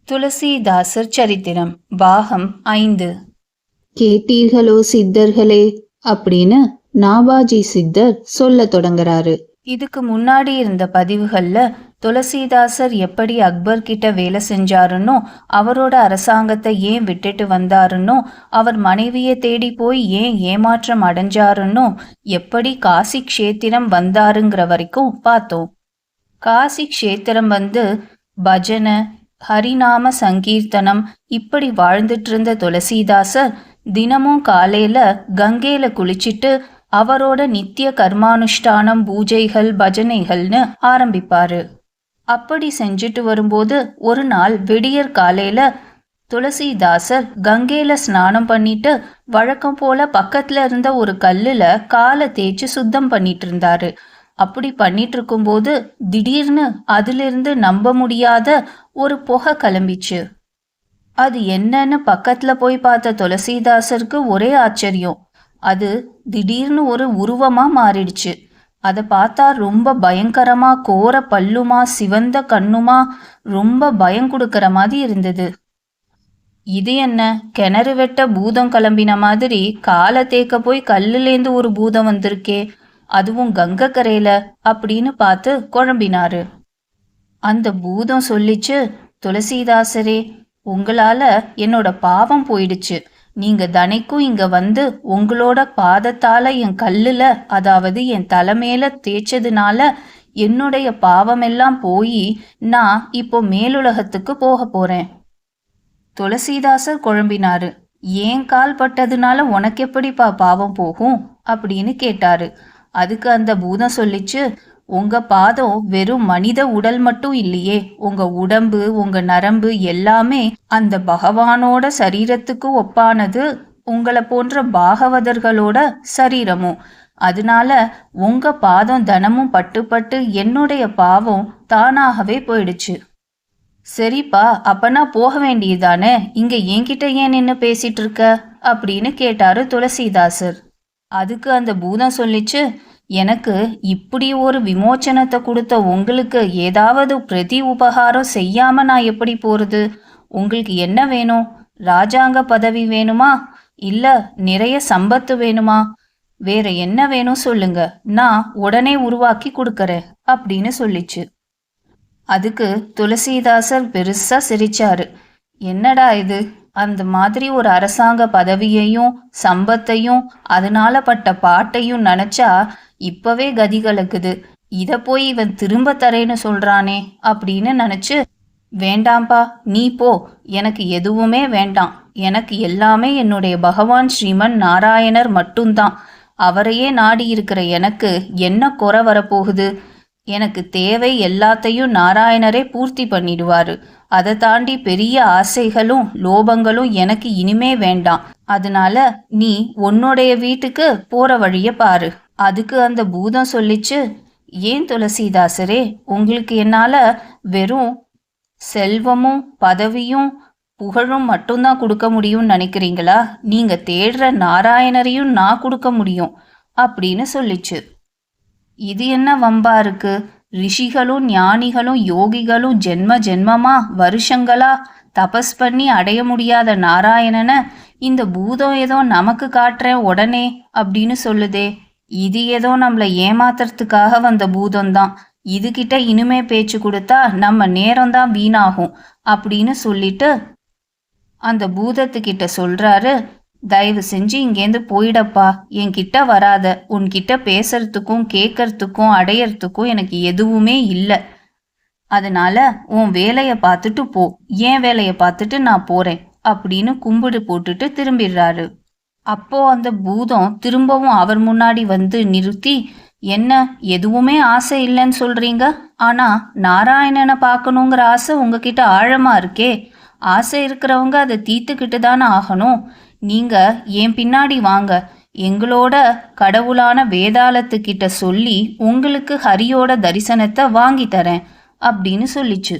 துளசிதாசர் சரித்திரம் பாகம் 5. கேட்டீர்களோ சித்தர்களே அப்படின்னு நாபாஜி சித்தர் சொல்ல தொடங்குறாரு. இதுக்கு முன்னாடி இருந்த பதிவுகள்ல துளசிதாசர் எப்படி அக்பர் கிட்ட வேலை செஞ்சாருன்னோ, அவரோட அரசாங்கத்தை ஏன் விட்டுட்டு வந்தாருன்னோ, அவர் மனைவியை தேடி போய் ஏன் ஏமாற்றம் அடைஞ்சாருன்னோ, எப்படி காசி க்ஷேத்திரம் வந்தாருங்கிற வரைக்கும் பார்த்தோம். காசி க்ஷேத்திரம் பஜனை, ஹரிநாம சங்கீர்த்தனம் இப்படி வாழ்ந்துட்டு இருந்த துளசிதாசர் தினமும் காலையில கங்கையில குளிச்சிட்டு அவரோட நித்திய கர்மானுஷ்டானம், பூஜைகள், பஜனைகள்னு ஆரம்பிப்பாரு. அப்படி செஞ்சுட்டு வரும்போது ஒரு நாள் விடியற் காலையில துளசிதாசர் கங்கையில ஸ்நானம் பண்ணிட்டு வழக்கம் போல பக்கத்துல இருந்த ஒரு கல்லுல காலை தேய்ச்சி சுத்தம் பண்ணிட்டு இருந்தாரு. அப்படி பண்ணிட்டு இருக்கும்போது திடீர்னு அதிலிருந்து நம்ப முடியாத ஒரு புகை கிளம்பிச்சு. அது என்னன்னு பக்கத்துல போய் பார்த்த துளசிதாசருக்கு ஒரே ஆச்சரியம். அது திடீர்னு ஒரு உருவமா மாறிடுச்சு. அதை பார்த்தா ரொம்ப பயங்கரமா, கோர பல்லுமா, சிவந்த கண்ணுமா, ரொம்ப பயம் கொடுக்கற மாதிரி இருந்தது. இது என்ன, கிணறு வெட்ட பூதம் கிளம்பின மாதிரி காலை தேக்க போய் கல்லுலேந்து ஒரு பூதம் வந்திருக்கே, அதுவும் கங்கை கரையில அப்படின்னு பார்த்து குழம்பினாரு. அந்த பூதம் சொல்லிச்சு, துளசிதாசரே, உங்களால என்னோட பாவம் போயிடுச்சு. நீங்க தனைக்கும் இங்க உங்களோட பாதத்தால என் கல்லுல, அதாவது என் தலைமையில தேய்ச்சதுனால என்னுடைய பாவமெல்லாம் போய் நான் இப்போ மேலுலகத்துக்கு போக போறேன். துளசிதாசர் குழம்பினாரு. ஏன் கால் பட்டதுனால உனக்கு எப்படிப்பா பாவம் போகும் அப்படின்னு கேட்டாரு. அதுக்கு அந்த பூதம் சொல்லிச்சு, உங்க பாதம் வெறும் மனித உடல் மட்டும் இல்லையே, உங்க உடம்பு, உங்க நரம்பு எல்லாமே அந்த பகவானோட சரீரத்துக்கு ஒப்பானது, உங்களை போன்ற பாகவதர்களோட சரீரமும். அதனால உங்க பாதம் தினமும் பட்டு பட்டு என்னுடைய பாவம் தானாகவே போயிடுச்சு. சரிப்பா, அப்பனா போக வேண்டியதானே, இங்க என்கிட்ட ஏன் நின்று பேசிட்டு இருக்க அப்படின்னு கேட்டாரு துளசிதாசர். அதுக்கு அந்த பூதம் சொல்லிச்சு, எனக்கு இப்படி ஒரு விமோச்சனத்தை கொடுத்த உங்களுக்கு ஏதாவது பிரதி உபகாரம் செய்யாம நான் எப்படி போறது? உங்களுக்கு என்ன வேணும்? ராஜாங்க பதவி வேணுமா, இல்ல நிறைய சம்பத்து வேணுமா, வேற என்ன வேணும் சொல்லுங்க, நான் உடனே உருவாக்கி கொடுக்கறேன் அப்படின்னு சொல்லிச்சு. அதுக்கு துளசிதாசர் பெருசா சிரிச்சாரு. என்னடா இது, அந்த மாதிரி ஒரு அரசாங்க பதவியையும் சம்பத்தையும் அதனால பட்ட பாட்டையும் நினைச்சா இப்பவே கதி கலக்குது. இத போய் இவன் திரும்ப தரேன்னு சொல்றானே அப்படின்னு நினைச்சு, வேண்டாம்பா, நீ போ, எனக்கு எதுவுமே வேண்டாம், எனக்கு எல்லாமே என்னுடைய பகவான் ஸ்ரீமன் நாராயணர் மட்டும்தான். அவரையே நாடி இருக்கிற எனக்கு என்ன குறை வரப்போகுது? எனக்கு தேவை எல்லாத்தையும் நாராயணரே பூர்த்தி பண்ணிடுவாரு. அதை தாண்டி பெரிய ஆசைகளும் லோபங்களும் எனக்கு இனிமே வேண்டாம். அதனால நீ உன்னுடைய வீட்டுக்கு போற வழிய பாரு. அதுக்கு அந்த பூதம் சொல்லிச்சு, ஏன் துளசிதாசரே, உங்களுக்கு என்னால வெறும் செல்வமும் பதவியும் புகழும் மட்டும்தான் கொடுக்க முடியும்னு நினைக்கிறீங்களா? நீங்க தேடுற நாராயணரையும் நான் கொடுக்க முடியும் அப்படின்னு சொல்லிச்சு. இது என்ன வம்பா இருக்கு? ரிஷிகளும் ஞானிகளும் யோகிகளும் ஜென்ம ஜென்மமா வருஷங்களா தபஸ் பண்ணி அடைய முடியாத நாராயணனை இந்த பூதம் ஏதோ நமக்கு காட்டுறேன் உடனே அப்படின்னு சொல்லுதே. இது ஏதோ நம்மளை ஏமாத்துறதுக்காக வந்த பூதம்தான். இதுகிட்ட இனிமே பேச்சு கொடுத்தா நம்ம நேரம்தான் வீணாகும் அப்படின்னு சொல்லிட்டு அந்த பூதத்துக்கிட்ட சொல்றாரு, தயவு செஞ்சு இங்கேருந்து போயிடப்பா, என்கிட்ட வராத. உன்கிட்ட பேசுறதுக்கும் கேட்கறதுக்கும் அடையறதுக்கும் எனக்கு எதுவுமே இல்லை. அதனால உன் வேலையை பார்த்துட்டு போ, ஏன் வேலையை பார்த்துட்டு நான் போறேன் அப்படின்னு கும்பிடு போட்டுட்டு திரும்பிடுறாரு. அப்போ அந்த பூதம் திரும்பவும் அவர் முன்னாடி நிறுத்தி, என்ன எதுவுமே ஆசை இல்லைன்னு சொல்றீங்க, ஆனா நாராயணனை பார்க்கணுங்கிற ஆசை உங்ககிட்ட ஆழமா இருக்கே. ஆசை இருக்கிறவங்க அதை தீர்த்துக்கிட்டு தானே ஆகணும். நீங்க என் பின்னாடி வாங்க, எங்களோட கடவுளான வேதாளத்துக்கிட்ட சொல்லி உங்களுக்கு ஹரியோட தரிசனத்தை வாங்கி தரேன் அப்படின்னு சொல்லிச்சு.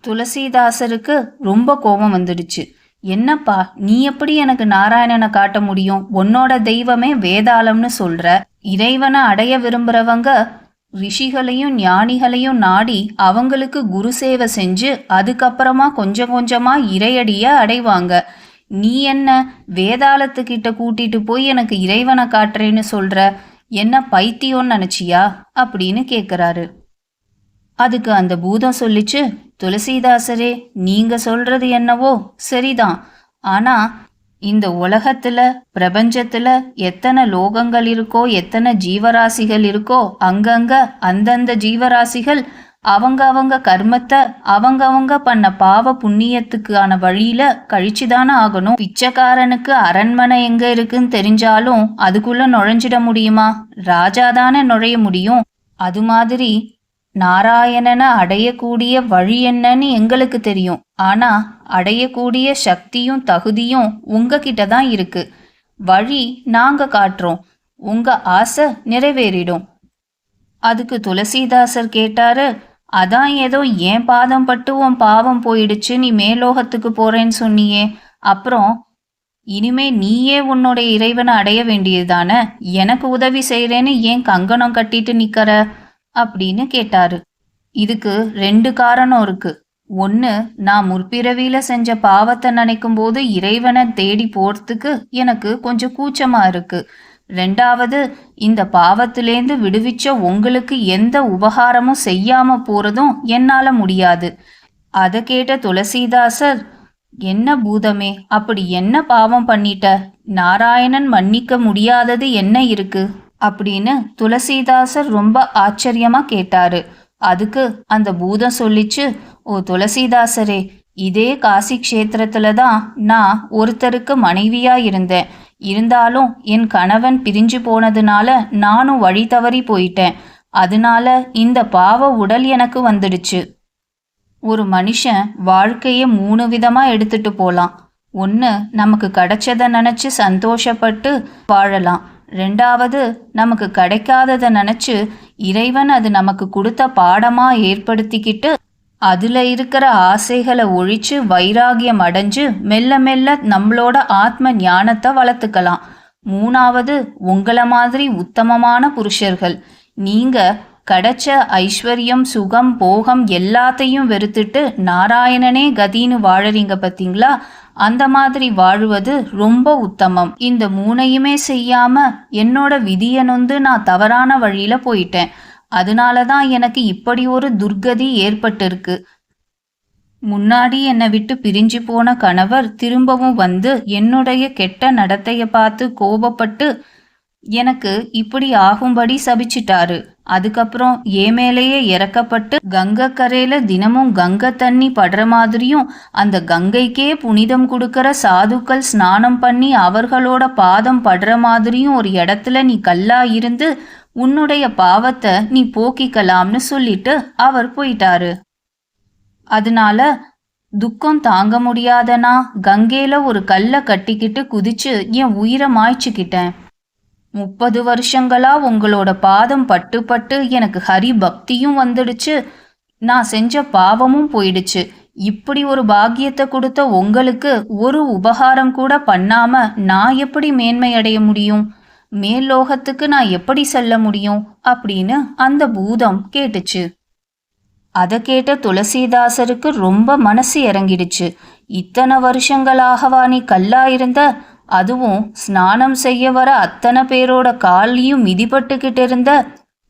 துளசிதாசருக்கு ரொம்ப கோபம் வந்துடுச்சு. என்னப்பா, நீ எப்படி எனக்கு நாராயணனை காட்ட முடியும்? உன்னோட தெய்வமே வேதாளம்னு சொல்ற. இறைவனை அடைய விரும்புறவங்க ரிஷிகளையும் ஞானிகளையும் நாடி அவங்களுக்கு குரு சேவை செஞ்சு அதுக்கப்புறமா கொஞ்சம் கொஞ்சமா இறையடிய அடைவாங்க. நீ என்ன வேதாளத்துக்கிட்ட கூட்டிட்டு போய் எனக்கு இறைவனை காட்டுறேன்னு சொல்ற? என்ன பைத்தியம்னு நினைச்சியா அப்படின்னு கேட்குறாரு. அதுக்கு அந்த பூதம் சொல்லிச்சு, துளசிதாசரே, நீங்க சொல்றது என்னவோ சரிதான். ஆனா இந்த உலகத்துல பிரபஞ்சத்துல எத்தனை லோகங்கள் இருக்கோ, எத்தனை ஜீவராசிகள் இருக்கோ, அங்கங்க அந்தந்த ஜீவராசிகள் அவங்க கர்மத்தை அவங்க பண்ண பாவ புண்ணியத்துக்கான வழியில கழிச்சுதானே ஆகணும். பிச்சைக்காரனுக்கு அரண்மனை எங்க இருக்குன்னு தெரிஞ்சாலும் அதுக்குள்ள நுழைஞ்சிட முடியுமா? ராஜாதானே நுழைய முடியும். அது மாதிரி நாராயணனை அடையக்கூடிய வழி என்னன்னு எங்களுக்கு தெரியும். ஆனா அடையக்கூடிய சக்தியும் தகுதியும் உங்ககிட்ட தான் இருக்கு. வழி நாங்க காட்டுறோம், உங்க ஆசை நிறைவேறிடும். அதுக்கு துளசிதாசர் கேட்டாரு, அதான் ஏதோ ஏன் பாதம் பட்டு உன் பாவம் போயிடுச்சு, நீ மேலோகத்துக்கு போறேன்னு சொன்னியே, அப்புறம் இனிமே நீயே உன்னுடைய இறைவனை அடைய வேண்டியதுதானே? எனக்கு உதவி செய்யறேன்னு ஏன் கங்கணம் கட்டிட்டு நிக்கிற அப்படின்னு கேட்டாரு. இதுக்கு 2 காரணம் இருக்கு. ஒன்று, நான் முற்பிறவியில செஞ்ச பாவத்தை நினைக்கும் போது இறைவனை தேடி போறதுக்கு எனக்கு கொஞ்சம் கூச்சமா இருக்கு. 2வது, இந்த பாவத்திலேந்து விடுவிச்ச உங்களுக்கு எந்த உபகாரமும் செய்யாம போறதும் என்னால முடியாது. அதை கேட்ட துளசிதாசர், என்ன பூதமே, அப்படி என்ன பாவம் பண்ணிட்ட? நாராயணன் மன்னிக்க முடியாதது என்ன இருக்கு அப்படின்னு துளசிதாசர் ரொம்ப ஆச்சரியமா கேட்டாரு. அதுக்கு அந்த பூதம் சொல்லிச்சு, ஓ துளசிதாசரே, இதே காசி க்ஷேத்திரத்துல தான் நான் ஒருத்தருக்கு மனைவியா இருந்தேன். இருந்தாலும் என் கணவன் பிரிஞ்சு போனதுனால நானும் வழி தவறி போயிட்டேன். அதனால இந்த பாவ உடல் எனக்கு வந்துடுச்சு. ஒரு மனுஷன் வாழ்க்கைய 3 விதமா எடுத்துட்டு போலாம். 1, நமக்கு கிடைச்சதை நினைச்சு சந்தோஷப்பட்டு வாழலாம். 2வது, நமக்கு கிடைக்காததை நினைச்சு இறைவன் அது நமக்கு கொடுத்த பாடமா ஏற்படுத்திக்கிட்டு அதுல இருக்கிற ஆசைகளை ஒழிச்சு வைராகியம் அடைஞ்சு மெல்ல மெல்ல நம்மளோட ஆத்ம ஞானத்தை வளர்த்துக்கலாம். 3வது, உங்களை மாதிரி உத்தமமான புருஷர்கள். நீங்க கிடைச்ச ஐஸ்வர்யம், சுகம், போகம் எல்லாத்தையும் வெறுத்துட்டு நாராயணனே கதின்னு வாழறீங்க பார்த்தீங்களா? அந்த மாதிரி வாழுவது ரொம்ப உத்தமம். இந்த 3ஐயுமே செய்யாம என்னோட விதியை நொந்து நான் தவறான வழியில போயிட்டேன். அதனால தான் எனக்கு இப்படி ஒரு துர்கதி ஏற்பட்டிருக்கு. முன்னாடி என்னை விட்டு பிரிஞ்சு போன கணவர் திரும்பவும் வந்து என்னுடைய கெட்ட நடத்தைய பார்த்து கோபப்பட்டு எனக்கு இப்படி ஆகும்படி சபிச்சிட்டாரு. அதுக்கப்புறம் என் மேலேயே இறக்கப்பட்டு கங்கை கரையில தினமும் கங்கை தண்ணி படுற மாதிரியும் அந்த கங்கைக்கே புனிதம் கொடுக்கற சாதுக்கள் ஸ்நானம் பண்ணி அவர்களோட பாதம் படுற மாதிரியும் ஒரு இடத்துல நீ கல்லா இருந்து உன்னுடைய பாவத்தை நீ போக்கிக்கலாம்னு சொல்லிட்டு அவர் போயிட்டாரு. அதனால துக்கம் தாங்க முடியாதனா கங்கையில ஒரு கல்லை கட்டிக்கிட்டு குதிச்சு என் உயிரை மாய்ச்சிக்கிட்டேன். 30 வருஷங்களா உங்களோட பாதம் பட்டு பட்டு எனக்கு ஹரி பக்தியும் வந்துடுச்சு, நான் செஞ்ச பாவமும் போயிடுச்சு. இப்படி ஒரு பாக்கியத்தை கொடுத்த உங்களுக்கு ஒரு உபகாரம் கூட பண்ணாம நான் எப்படி மேன்மை அடைய முடியும்? மேல்லோகத்துக்கு நான் எப்படி செல்ல முடியும் அப்படின்னு அந்த பூதம் கேட்டுச்சு. அதை கேட்ட துளசிதாசருக்கு ரொம்ப மனசு இறங்கிடுச்சு. இத்தனை வருஷங்களாகவா நீ கல்லா இருந்த? அதுவும் ஸ்நானம் செய்ய வர அத்தனை பேரோட காலையும் மிதிப்பட்டுக்கிட்டு இருந்த,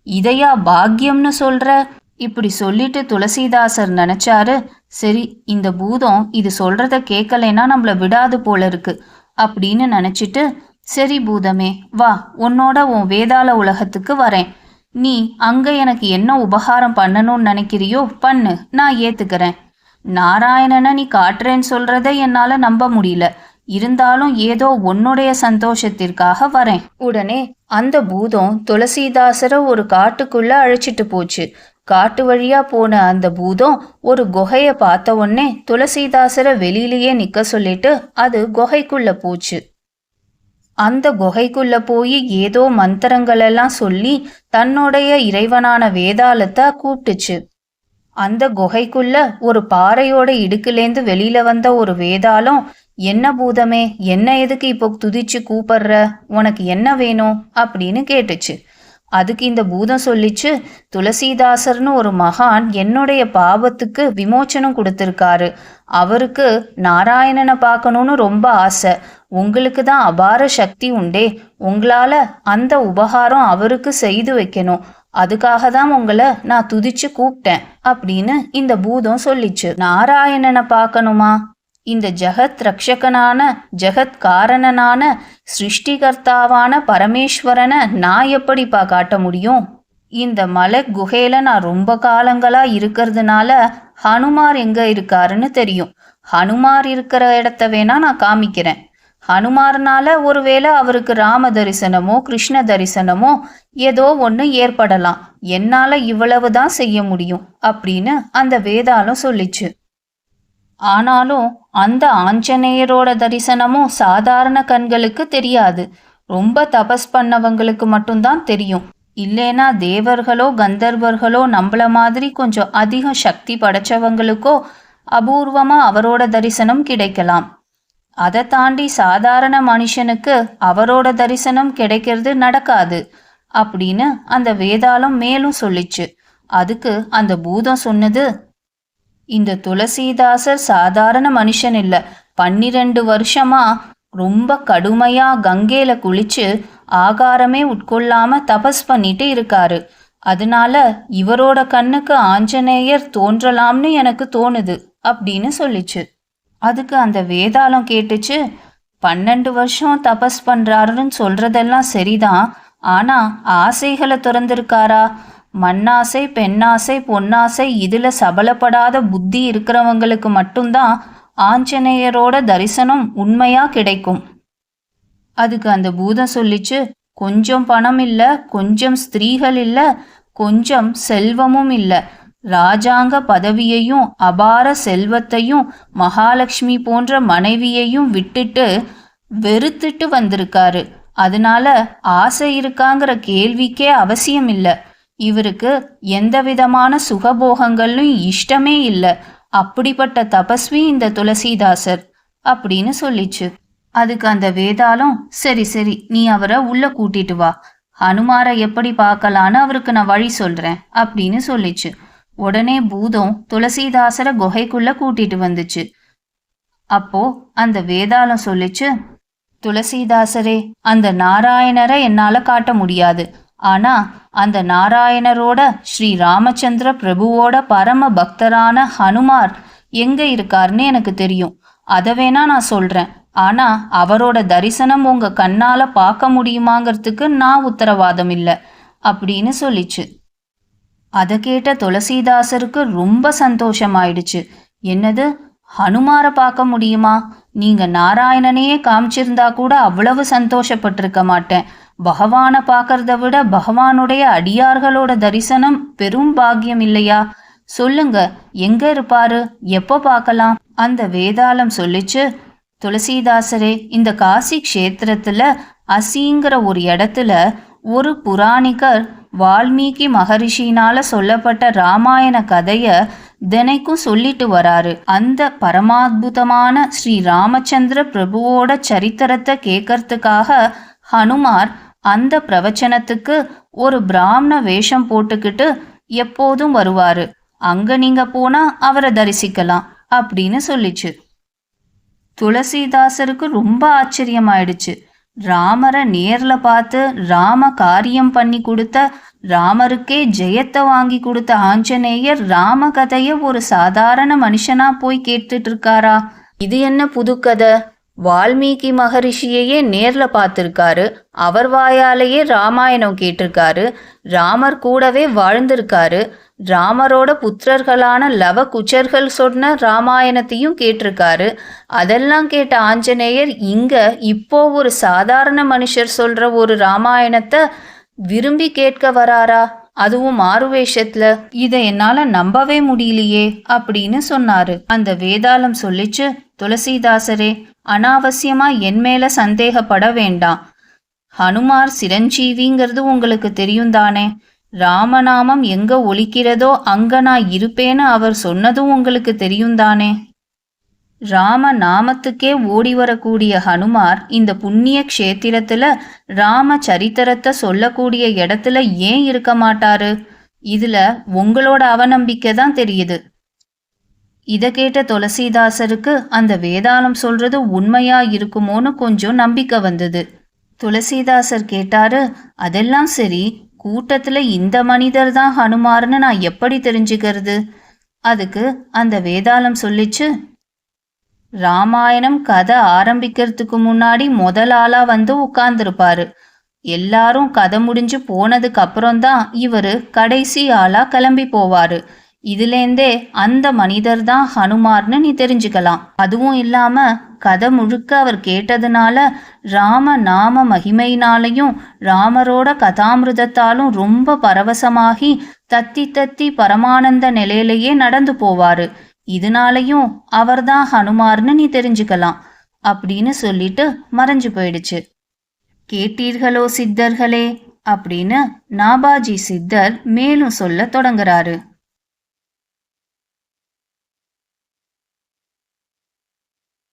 இதையா பாக்கியம்னு சொல்ற? இப்படி சொல்லிட்டு துளசிதாசர் நினைச்சாரு, சரி இந்த பூதம் இது சொல்றத கேட்கலைன்னா நம்மள விடாது போல இருக்கு அப்படின்னு நினைச்சிட்டு, சரி பூதமே வா, உன்னோட உன் வேதாள உலகத்துக்கு வரேன். நீ அங்க எனக்கு என்ன உபகாரம் பண்ணணும்னு நினைக்கிறியோ பண்ணு, நான் ஏத்துக்கிறேன். நாராயணனை நீ காட்டுறேன்னு சொல்றத என்னால நம்ப முடியல, இருந்தாலும் ஏதோ உன்னுடைய சந்தோஷத்திற்காக வரேன். உடனே அந்த பூதம் துளசிதாசரை ஒரு காட்டுக்குள்ள அழைச்சிட்டு போச்சு. காட்டு வழியா போன அந்த பூதம் ஒரு குகைய பார்த்த உடனே துளசிதாசரை வெளியிலேயே நிக்க சொல்லிட்டு அது குகைக்குள்ள போச்சு. அந்த குகைக்குள்ள போய் ஏதோ மந்திரங்கள் எல்லாம் சொல்லி தன்னுடைய இறைவனான வேதாளத்தை கூப்பிட்டுச்சு. அந்த குகைக்குள்ள ஒரு பாறையோட இடுக்குலேந்து வெளியில வந்த ஒரு வேதாளம், என்ன பூதமே, என்ன எதுக்கு இப்போ துதிச்சு கூப்பிடுற, உனக்கு என்ன வேணும் அப்படின்னு கேட்டுச்சு. அதுக்கு இந்த பூதம் சொல்லிச்சு, துளசிதாசர்னு ஒரு மகான் என்னுடைய பாவத்துக்கு விமோச்சனம் கொடுத்துருக்காரு. அவருக்கு நாராயணனை பார்க்கணுன்னு ரொம்ப ஆசை. உங்களுக்கு தான் அபார சக்தி உண்டே, உங்களால அந்த உபகாரம் அவருக்கு செய்து வைக்கணும். அதுக்காக தான் உங்களை நான் துதிச்சு கூப்பிட்டேன் அப்படின்னு இந்த பூதம் சொல்லிச்சு. நாராயணனை பார்க்கணுமா? இந்த ஜெகத் ரக்ஷகனான ஜெகத் காரணனான சிருஷ்டிகர்த்தாவான பரமேஸ்வரனை நான் எப்படிப்பா காட்ட முடியும்? இந்த மலை குகையில நான் ரொம்ப காலங்களா இருக்கிறதுனால ஹனுமார் எங்க இருக்காருன்னு தெரியும். ஹனுமார் இருக்கிற இடத்த வேணா நான் காமிக்கிறேன். ஹனுமார்னால ஒருவேளை அவருக்கு ராம தரிசனமோ கிருஷ்ண தரிசனமோ ஏதோ ஒன்று ஏற்படலாம். என்னால இவ்வளவுதான் செய்ய முடியும் அப்படின்னு அந்த வேதாளம் சொல்லிச்சு. ஆனாலும் அந்த ஆஞ்சநேயரோட தரிசனமும் சாதாரண கண்களுக்கு தெரியாது. ரொம்ப தபஸ் பண்ணவங்களுக்கு மட்டும்தான் தெரியும். இல்லைனா தேவர்களோ கந்தர்வர்களோ நம்மள மாதிரி கொஞ்சம் அதிக சக்தி படைச்சவங்களுக்கோ அபூர்வமா அவரோட தரிசனம் கிடைக்கலாம். அதை தாண்டி சாதாரண மனுஷனுக்கு அவரோட தரிசனம் கிடைக்கிறது நடக்காது அப்படின்னு அந்த வேதாளம் மேலும் சொல்லிச்சு. அதுக்கு அந்த பூதம் சொன்னது, இந்த துளசிதாசர் சாதாரண மனுஷன் இல்லை. 12 வருஷமா ரொம்ப கடுமையா கங்கையில குளிச்சு ஆகாரமே உட்கொள்ளாம தபஸ் பண்ணிட்டு இருக்காரு. அதனால இவரோட கண்ணுக்கு ஆஞ்சநேயர் தோன்றலாம்னு எனக்கு தோணுது அப்படின்னு சொல்லிச்சு. அதுக்கு அந்த வேதாளம் கேட்டுச்சு, 12 வருஷம் தபஸ் பண்றாருன்னு சொல்றதெல்லாம் சரிதான். ஆனா ஆசைகளை திறந்திருக்காரா? மண்ணாசை, பெண்ணாசை, பொன்னாசை இதுல சபலப்படாத புத்தி இருக்கிறவங்களுக்கு மட்டும்தான் ஆஞ்சநேயரோட தரிசனம் உண்மையா கிடைக்கும். அதுக்கு அந்த பூதம் சொல்லிச்சு, கொஞ்சம் பணம் இல்லை, கொஞ்சம் ஸ்திரீகள் இல்லை, கொஞ்சம் செல்வமும் இல்லை, ராஜாங்க பதவியையும் அபார செல்வத்தையும் மகாலட்சுமி போன்ற மனைவியையும் விட்டுட்டு வெறுத்துட்டு வந்திருக்காரு. அதனால ஆசை இருக்காங்கிற கேள்விக்கே அவசியம் இல்லை. இவருக்கு எந்த விதமான சுகபோகங்களும் இஷ்டமே இல்லை. அப்படிப்பட்ட தபஸ்வி இந்த துளசிதாசர் அப்படின்னு சொல்லிச்சு. அதுக்கு அந்த வேதாளம், சரி சரி, நீ அவரை உள்ள கூட்டிட்டு வா, ஹனுமாரை எப்படி பார்க்கலான்னு அவருக்கு நான் வழி சொல்றேன் அப்படின்னு சொல்லிச்சு. உடனே பூதம் துளசிதாசரை குகைக்குள்ள கூட்டிட்டு வந்துச்சு. அப்போ அந்த வேதாளம் சொல்லிச்சு, துளசிதாசரே, அந்த நாராயணரை என்னால காட்ட முடியாது. ஆனா அந்த நாராயணரோட ஸ்ரீ ராமச்சந்திர பிரபுவோட பரம பக்தரான ஹனுமார் எங்க இருக்காருன்னு எனக்கு தெரியும். அதை வேணா நான் சொல்றேன். ஆனா அவரோட தரிசனம் உங்க கண்ணால பார்க்க முடியுமாங்கிறதுக்கு நான் உத்தரவாதம் இல்லை அப்படின்னு சொல்லிச்சு. அதை கேட்ட துளசிதாசருக்கு ரொம்ப சந்தோஷமாயிடுச்சு. என்னது, ஹனுமாரை பார்க்க முடியுமா? நீங்க நாராயணனையே காமிச்சிருந்தா கூட அவ்வளவு சந்தோஷப்பட்டிருக்க மாட்டேன். பகவானை பார்க்கறத விட பகவானுடைய அடியார்களோட தரிசனம் பெரும் பாக்கியம் இல்லையா? சொல்லுங்க, எங்க இருப்பாரு, எப்போ பார்க்கலாம்? அந்த வேதாளம் சொல்லிச்சு, துளசிதாசரே, இந்த காசி க்ஷேத்திரத்துல அசிங்கிற ஒரு இடத்துல ஒரு புராணிகர் வால்மீகி மகரிஷினால சொல்லப்பட்ட ராமாயண கதைய தினைக்கும் சொல்லிட்டு வராரு. அந்த பரமாத்புதமான ஸ்ரீ ராமச்சந்திர பிரபுவோட சரித்திரத்தை கேட்கறதுக்காக ஹனுமார் அந்த பிரவச்சனத்துக்கு ஒரு பிராமண வேஷம் போட்டுக்கிட்டு எப்போதும் வருவாரு. அங்க நீங்க போனா அவரை தரிசிக்கலாம் அப்படின்னு சொல்லிச்சு. துளசிதாசருக்கு ரொம்ப ஆச்சரியமாயிடுச்சு. ராமரை நேர்ல பார்த்து ராம காரியம் பண்ணி கொடுத்த, ராமருக்கே ஜெயத்தை வாங்கி கொடுத்த ஆஞ்சநேயர் ராம கதைய ஒரு சாதாரண மனுஷனா போய் கேட்டுட்டு இருக்காரா? இது என்ன புது கதை? வால்மீகி மகரிஷியையே நேர்ல பார்த்துருக்காரு, அவர் வாயாலேயே ராமாயணம் கேட்டிருக்காரு, ராமர் கூடவே வாழ்ந்திருக்காரு, ராமரோட புத்திரர்களான லவ குச்சர்கள் சொன்ன ராமாயணத்தையும் கேட்டிருக்காரு. அதெல்லாம் கேட்ட ஆஞ்சநேயர் இங்க இப்போ ஒரு சாதாரண மனுஷர் சொல்ற ஒரு ராமாயணத்தை விரும்பி கேட்க வராரா? அதுவும் மாறுவேஷத்துல. இதை என்னால நம்பவே முடியலையே அப்படின்னு சொன்னாரு. அந்த வேதாளம் சொல்லிச்சு, துளசிதாசரே, அனாவசியமா என் மேல சந்தேகப்பட வேண்டாம். ஹனுமார் சிரஞ்சீவிங்கிறது உங்களுக்கு தெரியும் தானே? ராமநாமம் எங்க ஒலிக்கிறதோ அங்க நான் இருப்பேன்னு அவர் சொன்னதும் உங்களுக்கு தெரியும் தானே? ராம நாமத்துக்கே ஓடி வரக்கூடிய ஹனுமார் இந்த புண்ணிய க்ஷேத்திரத்துல ராம சரித்திரத்தை சொல்லக்கூடிய இடத்துல ஏன் இருக்க மாட்டாரு? இதுல உங்களோட அவநம்பிக்கை தான் தெரியுது. இதை கேட்ட துளசிதாசருக்கு அந்த வேதாளம் சொல்றது உண்மையா இருக்குமோன்னு கொஞ்சம் நம்பிக்கை வந்தது. துளசிதாசர் கேட்டாரு, அதெல்லாம் சரி, கூட்டத்துல இந்த மனிதர் தான் ஹனுமார்னு நான் எப்படி தெரிஞ்சுக்கிறது? அதுக்கு அந்த வேதாளம் சொல்லிச்சு, ராமாயணம் கதை ஆரம்பிக்கிறதுக்கு முன்னாடி முதல் ஆளா வந்து உட்கார்ந்துருப்பாரு. எல்லாரும் கதை முடிஞ்சு போனதுக்கு அப்புறம்தான் இவரு கடைசி ஆளா கிளம்பி போவாரு. இதுலேருந்தே அந்த மனிதர் தான் ஹனுமார்னு நீ தெரிஞ்சுக்கலாம். அதுவும் இல்லாம கதை முழுக்க அவர் கேட்டதுனால ராம நாம மகிமையினாலையும் ராமரோட கதாமிருதத்தாலும் ரொம்ப பரவசமாகி தத்தி தத்தி பரமானந்த நிலையிலேயே நடந்து போவாரு. இதனாலையும் அவர்தான் ஹனுமார்னு நீ தெரிஞ்சுக்கலாம் அப்படின்னு சொல்லிட்டு மறைஞ்சு போயிடுச்சு. கேட்டீர்களோ சித்தர்களே அப்படின்னு நாபாஜி சித்தர் மேலும் சொல்ல தொடங்குறாரு.